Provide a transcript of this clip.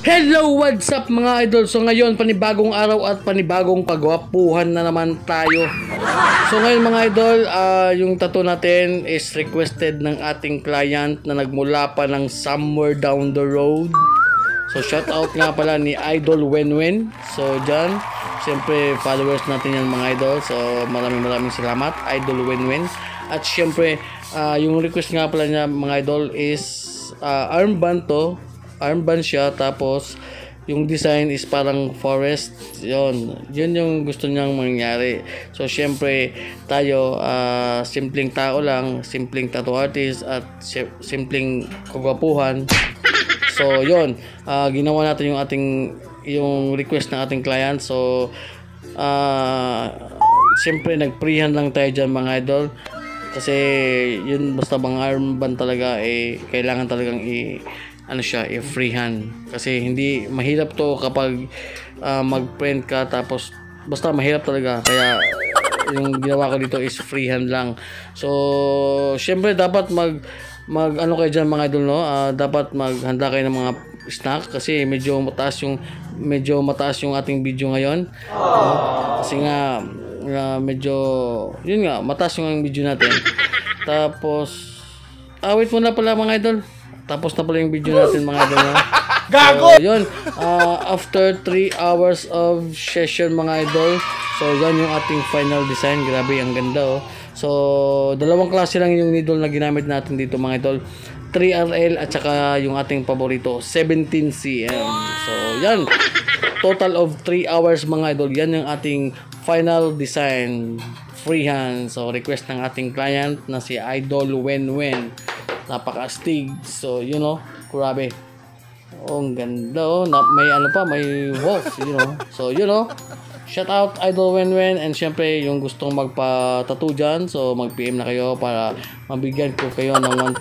Hello, what's up mga idol? So ngayon, panibagong araw at panibagong pagwapuhan na naman tayo. So ngayon mga idol, yung tattoo natin is requested ng ating client na nagmula pa ng somewhere down the road. So shout out nga pala ni Idol Wenwen. So dyan, siyempre followers natin yan mga idol. So maraming salamat Idol Wenwen. At siyempre, yung request nga pala niya mga idol is armband to. Armband siya, tapos yung design is parang forest. Yun yung gusto niyang mangyari. So syempre tayo, simpleng tao lang, simpleng tattoo artist at simpleng kagwapuhan. So yun, ginawa natin yung request ng ating client. So syempre nagprehan lang tayo dyan mga idol, kasi yun, basta bang armband talaga kailangan talagang freehand, kasi hindi mahirap to kapag mag-print ka, tapos basta mahirap talaga, kaya yung ginawa ko dito is freehand lang. So syempre dapat mag kayo dyan mga idol, no? Dapat maghanda kayo ng mga snack, kasi medyo mataas yung ating video ngayon. Kasi nga medyo yun nga, mataas yung video natin. Tapos wait muna pala mga idol, tapos na pala yung video natin mga idol. Gago! So yun, after 3 hours of session mga idol, so yan yung ating final design. Grabe, ang ganda, oh. So dalawang klase lang yung needle na ginamit natin dito mga idol, 3RL at saka yung ating paborito 17cm. So yan, total of 3 hours mga idol. Yan yung ating final design, freehand. So request ng ating client na si Idol Wenwen, napaka-astig. So you know, grabe, ang ganda, oh. May wolf, you know. So you know, shout out Idol Wenwen. And syempre yung gustong magpa-tattoo dyan, so mag-PM na kayo para mabigyan ko kayo ng